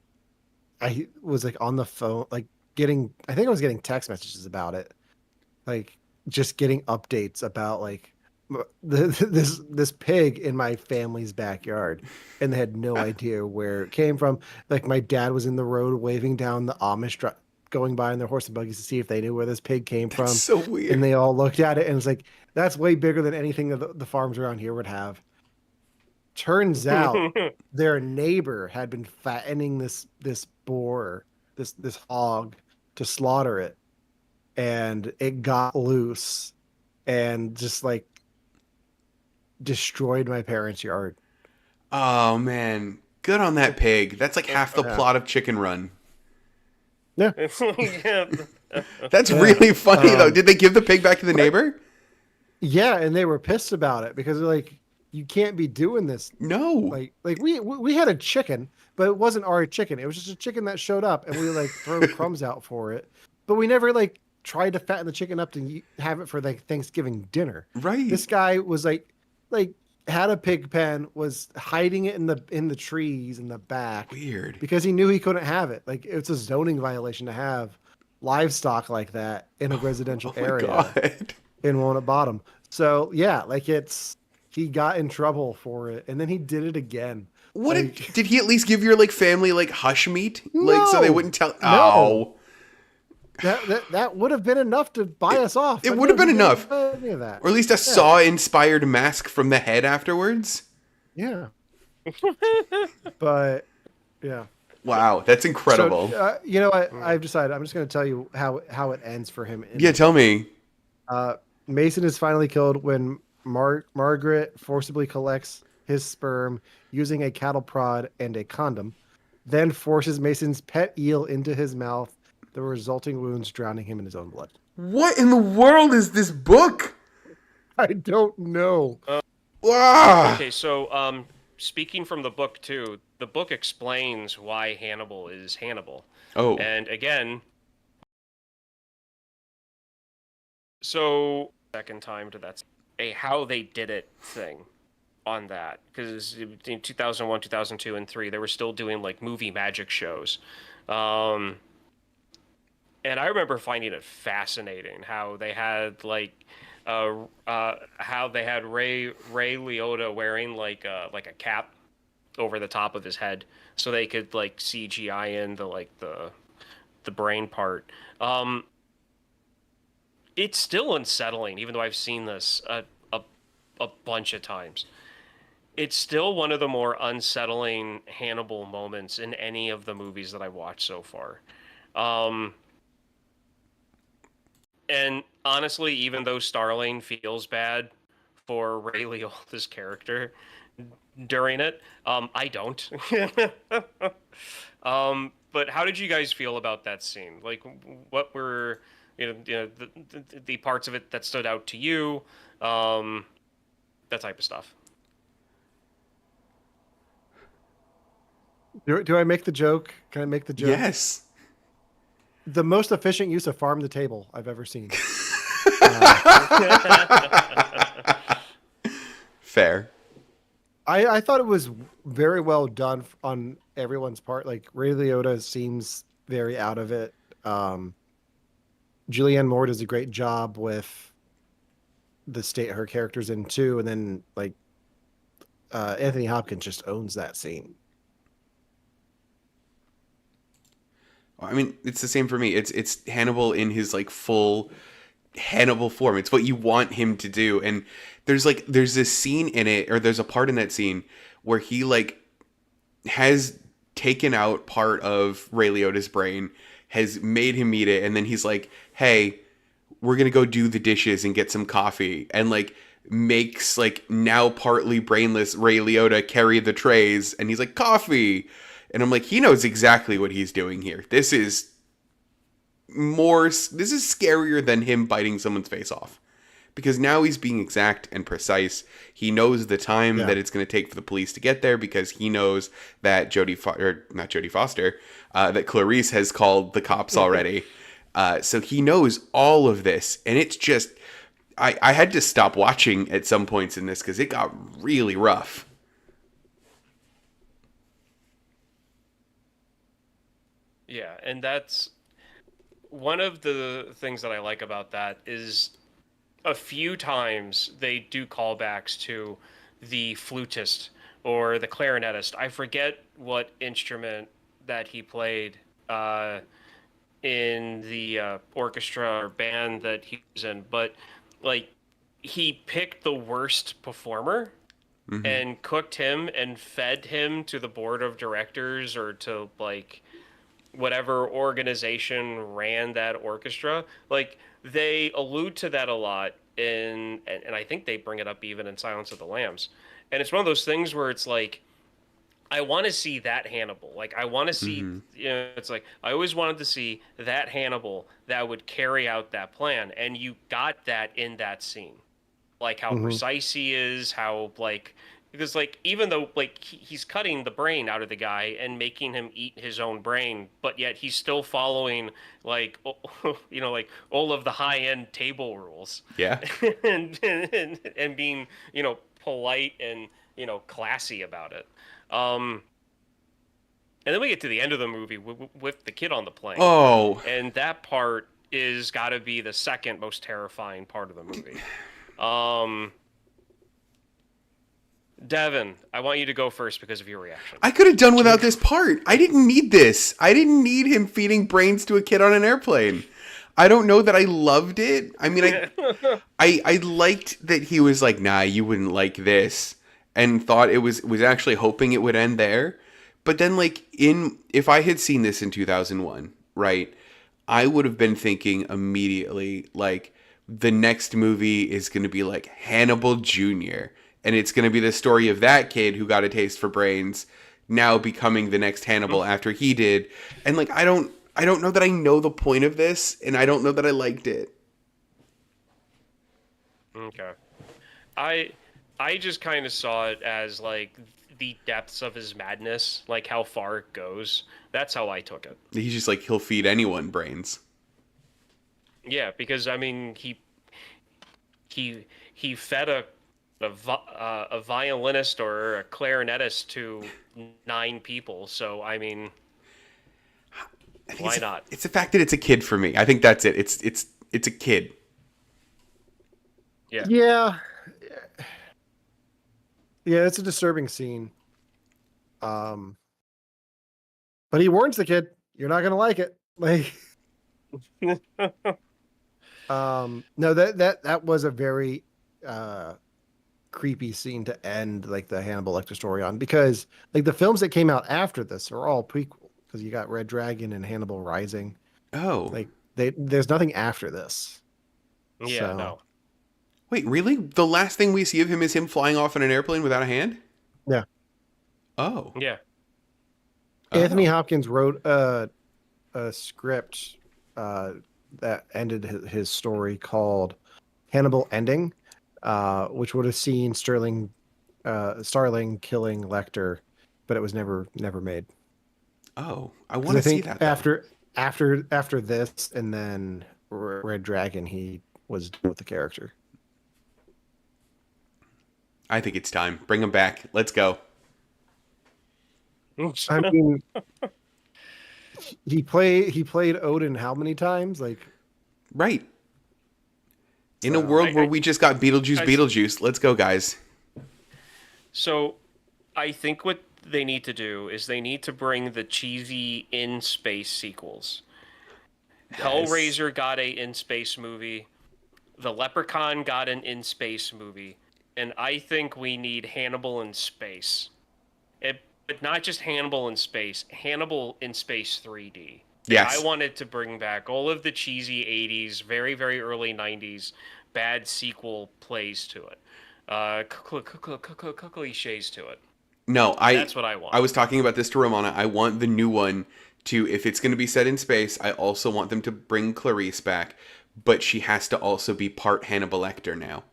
I was like on the phone, like I think I was getting text messages about it, like just getting updates about like this pig in my family's backyard, and they had no idea where it came from. Like, my dad was in the road waving down the Amish going by in their horse and buggies to see if they knew where this pig came from. So weird. And they all looked at it and it's like, that's way bigger than anything that the farms around here would have. Turns out their neighbor had been fattening this boar, this hog, to slaughter it, and it got loose and just like destroyed my parents' yard. Oh man, good on that pig. That's like half the plot of Chicken Run. Yeah. Yeah. That's really funny though. Did they give the pig back to the neighbor? Yeah, and they were pissed about it because they're like, you can't be doing this. No. Like we had a chicken, but it wasn't our chicken. It was just a chicken that showed up, and we like throw crumbs out for it. But we never like tried to fatten the chicken up to have it for like Thanksgiving dinner. Right. This guy was like had a pig pen, was hiding it in the trees in the back. Weird. Because he knew he couldn't have it. Like, it's a zoning violation to have livestock like that in a residential area God. in Walnut Bottom. So yeah, like he got in trouble for it, and then he did it again. What Like, did he at least give your like family like hush meat? Like so they No. wouldn't tell. No. Oh. that would have been enough to buy us off. It But would have no, been he didn't enough. do any of that. Or at least a Saw-inspired mask from the head afterwards. Yeah. But yeah. Wow, that's incredible. So, you know what? I've decided. I'm just going to tell you how it ends for him. Yeah, tell me. Mason is finally killed when Margaret forcibly collects his sperm using a cattle prod and a condom, then forces Mason's pet eel into his mouth the resulting wounds drowning him in his own blood. What in the world is this book? I don't know. Ah! Okay, so speaking from the book too, the book explains why Hannibal is Hannibal. Oh. And again, so second time to that a how they did it thing on that, because in 2001, 2002, and 3 they were still doing like movie magic shows. And I remember finding it fascinating how they had like how they had Ray Liotta wearing like a cap over the top of his head so they could like CGI in the brain part. It's still unsettling, even though I've seen this a bunch of times. It's still one of the more unsettling Hannibal moments in any of the movies that I've watched so far. And honestly, even though Starling feels bad for Ray Liotta's character during it, I don't. But how did you guys feel about that scene? Like, what were the parts of it that stood out to you? That type of stuff. Do I make the joke? Can I make the joke? Yes. The most efficient use of farm to table I've ever seen. Fair. I thought it was very well done on everyone's part. Like Ray Liotta seems very out of it. Julianne Moore does a great job with the state her character's in too, and then like Anthony Hopkins just owns that scene. I mean, it's the same for me. It's Hannibal in his like full Hannibal form. It's what you want him to do. And there's this scene in it, or there's a part in that scene where he like has taken out part of Ray Liotta's brain, has made him eat it, and then he's like, "Hey, we're gonna go do the dishes and get some coffee," and like makes like now partly brainless Ray Liotta carry the trays, and he's like, "Coffee." And I'm like, he knows exactly what he's doing here. This is scarier than him biting someone's face off. Because now he's being exact and precise. He knows the time that it's going to take for the police to get there, because he knows that that Clarice has called the cops already. So he knows all of this. And it's just, I had to stop watching at some points in this because it got really rough. Yeah, and that's one of the things that I like about that is a few times they do callbacks to the flutist or the clarinetist. I forget what instrument that he played in the orchestra or band that he was in, but like he picked the worst performer and cooked him and fed him to the board of directors or to like whatever organization ran that orchestra. Like they allude to that a lot and I think they bring it up even in Silence of the Lambs. And it's one of those things where it's like, I want to see that Hannibal. Like I want to see, it's like, I always wanted to see that Hannibal that would carry out that plan. And you got that in that scene. Like how precise he is, how like, because like even though like he's cutting the brain out of the guy and making him eat his own brain, but yet he's still following like like all of the high end table rules. Yeah. and being polite and classy about it. And then we get to the end of the movie with the kid on the plane. Oh. And that part is got to be the second most terrifying part of the movie. Devin, I want you to go first because of your reaction. I could have done without this part. I didn't need this. I didn't need him feeding brains to a kid on an airplane. I don't know that I loved it. I mean, I liked that he was like, nah, you wouldn't like this, and thought it was actually hoping it would end there. But then, like, if I had seen this in 2001, right, I would have been thinking immediately, like, the next movie is going to be like Hannibal Jr., and it's going to be the story of that kid who got a taste for brains now becoming the next Hannibal after he did. And like, I don't I don't know that I know the point of this, and I don't know that I liked it. Okay. I I just kind of saw it as like the depths of his madness, like how far it goes. That's how I took it. He's just like, he'll feed anyone brains. Yeah, because I mean he fed a violinist or a clarinetist to 9 people. So I mean, I think why it's not? it's the fact that it's a kid for me. I think that's it. It's a kid. Yeah. Yeah. Yeah, it's a disturbing scene. But he warns the kid, "You're not gonna like it." Like, no, that was a very creepy scene to end like the Hannibal Lecter story on, because like the films that came out after this are all prequel, because you got Red Dragon and Hannibal Rising. Oh, Like there's nothing after this. Yeah, So- no. wait, really? The last thing we see of him is him flying off in an airplane without a hand? Yeah. Oh. Yeah. Anthony Oh. Hopkins wrote a script that ended his story called Hannibal Ending, which would have seen Starling killing Lecter, but it was never made. Oh, I 'Cause want I to see think that. Though. after this and then Red Dragon, he was done with the character. I think it's time. Bring him back. Let's go. I mean, he played Odin how many times? Like, Right. In a So- world where we just got Beetlejuice, let's go, guys. So, I think what they need to do is they need to bring the cheesy in space sequels. Yes. Hellraiser got a in space movie. The Leprechaun got an in space movie, and I think we need Hannibal in space. But not just Hannibal in space. Hannibal in space 3D. Yes. I wanted to bring back all of the cheesy 80s, very, very early 90s bad sequel plays to it. Cliches to it. No, That's what I want. I was talking about this to Romana. I want the new one to, if it's going to be set in space, I also want them to bring Clarice back, but she has to also be part Hannibal Lecter now.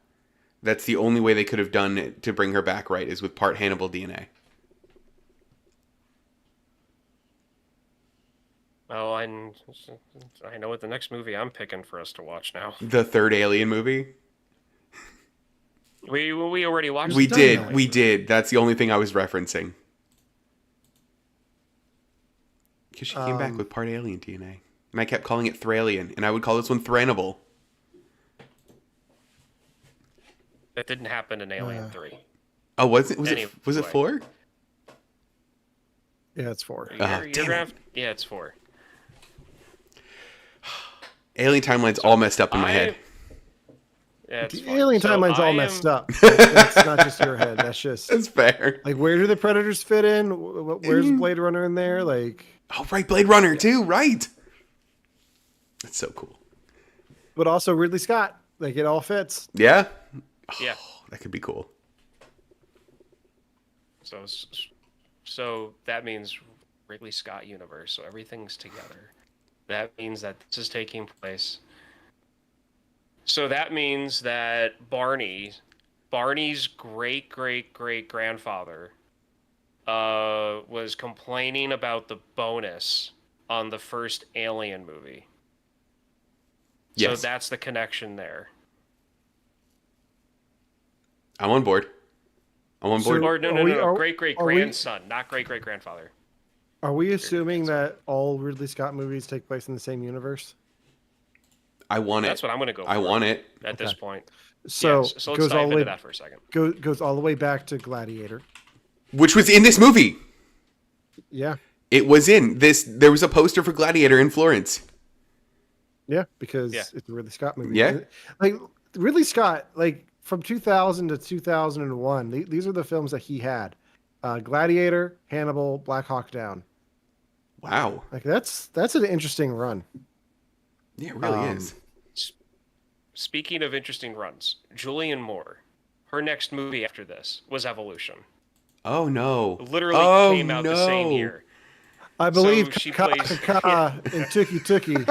That's the only way they could have done it to bring her back right, is with part Hannibal DNA. Oh, I know what the next movie I'm picking for us to watch now. The third Alien movie? We already watched. We the did. Alien We movie. did. That's the only thing I was referencing. Because she came back with part alien DNA. And I kept calling it Thralian. And I would call this one Thrannibal. That didn't happen in Alien 3. Oh, was it? Was Anyway. it 4? yeah, it's 4. You're damn gonna it. have, yeah, it's 4. Alien timeline's all messed up in my head. Yeah, it's The fine. alien So timeline's I all am- messed up. That's not just your head. That's just That's fair. like, where do the Predators fit in? Where's Blade Runner in there? Like, Oh, right. Blade Runner, too. Right. That's so cool. but also Ridley Scott. Like, it all fits. Yeah? Yeah. That could be cool. So that means Ridley Scott universe. So everything's together. That means that this is taking place. So that means that Barney's great grandfather was complaining about the bonus on the first Alien movie. Yes. So that's the connection there. I'm on board. I'm on board. Or no, Are we- no. are- Great are we- grandson, not great grandfather. Are we assuming that all Ridley Scott movies take place in the same universe? I want it. That's what I'm going to go for I want it. at this Okay. point. So, Yes, so let's goes all dive the way into that for a second. goes all the way back to Gladiator. Which was in this movie. Yeah, It was in this. There was a poster for Gladiator in Florence. yeah, because Yeah. it's a Ridley Scott movie. Yeah. Like Ridley Scott, like from 2000 to 2001, these are the films that he had: Gladiator, Hannibal, Black Hawk Down. Wow. Like that's an interesting run. Yeah, it really Um, is. Speaking of interesting runs, Julianne Moore, her next movie after this was Evolution. Oh no. Literally Oh, came out the same no. year. I believe she Kaka plays- Kaka and Tuki Tuki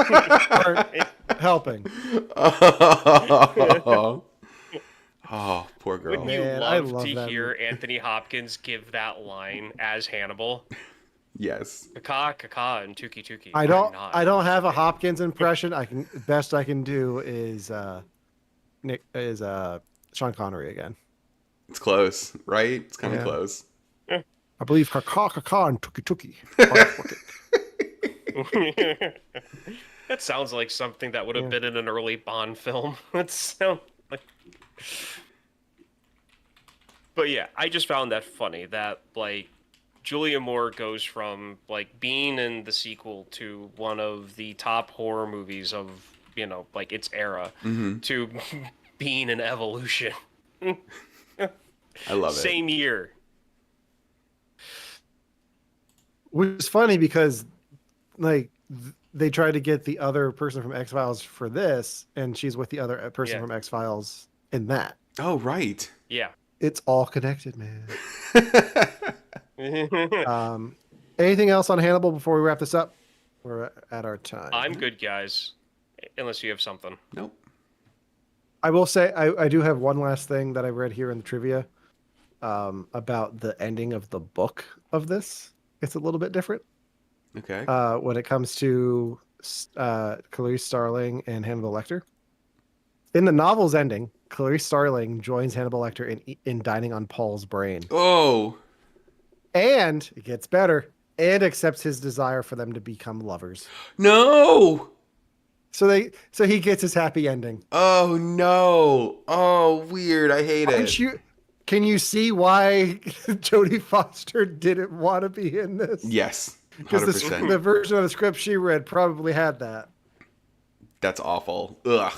aren't helping. Oh, poor girl. Wouldn't you Man, I love love to that hear movie. Anthony Hopkins give that line as Hannibal? Yes. Kaka and Tuki Tuki. I Why not? don't have a Hopkins impression. Best I can do is Sean Connery again. It's close, right? It's kind of Yeah. close. I believe Kaka Kaka and Tuki Tuki aren't working. That sounds like something that would have Yeah. been in an early Bond film. That sounds like. But yeah, I just found that funny that like Julia Moore goes from like being in the sequel to one of the top horror movies of like its era to being an evolution. I love it. Same year. Which is funny because like they tried to get the other person from X-Files for this, and she's with the other person Yeah. from X-Files in that. Oh, right. Yeah. It's all connected, man. Anything else on Hannibal before we wrap this up? We're at our time. I'm good, guys. Unless you have something. Nope. I will say I do have one last thing that I read here in the trivia about the ending of the book of this. It's a little bit different Okay. when it comes to Clarice Starling and Hannibal Lecter. In the novel's ending, Clarice Starling joins Hannibal Lecter in dining on Paul's brain. Oh. And it gets better, and accepts his desire for them to become lovers. No. So he gets his happy ending. Oh, no. Oh, weird. I hate it. Can you see why Jodie Foster didn't want to be in this? Yes. Because 100%. the version of the script she read probably had that. That's awful. Ugh.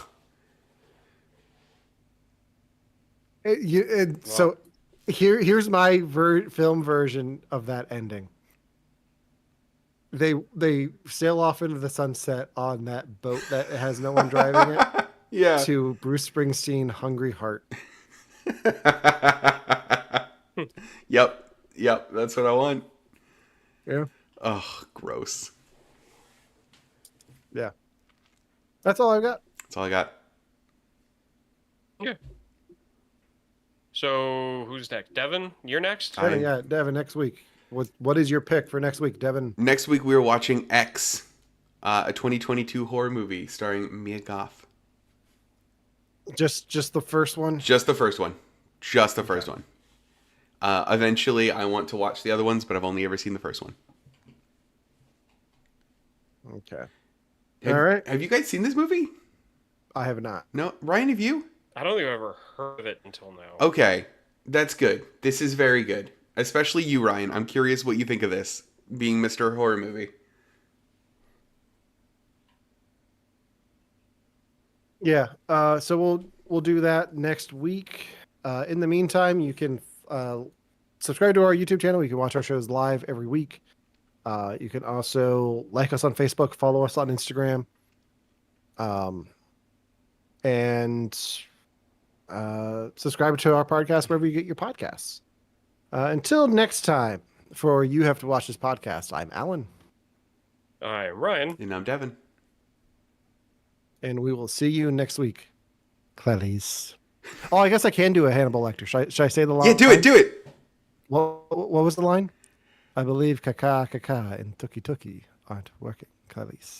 So here's my film version of that ending. They sail off into the sunset on that boat that has no one driving it Yeah. to Bruce Springsteen, Hungry Heart. Yep. That's what I want. Yeah. Oh, gross. Yeah. That's all I've got. That's all I got. Yeah. So who's next? Devin, you're next. Devin, next week. What is your pick for next week, Devin? Next week we are watching X, a 2022 horror movie starring Mia Goth. Just the first one? Just the first one. Just the first one. Eventually, I want to watch the other ones, but I've only ever seen the first one. Okay. Have, All right. Have you guys seen this movie? I have not. No? Ryan, have you? I don't think I've ever heard of it until now. Okay. That's good. This is very good. Especially you, Ryan. I'm curious what you think of this, being Mr. Horror Movie. Yeah. So we'll do that next week. In the meantime, you can subscribe to our YouTube channel. You can watch our shows live every week. You can also like us on Facebook, follow us on Instagram, and subscribe to our podcast wherever you get your podcasts. Until next time, for You Have to Watch This Podcast, I'm Alan, I'm Ryan. And I'm Devin. and we will see you next week. Clarice. Oh, I guess I can do a Hannibal Lecter. Should I say the line? Yeah, do it. Do it. What was the line? I believe Kaka Kaka and Tuki Tuki aren't working, Clarice.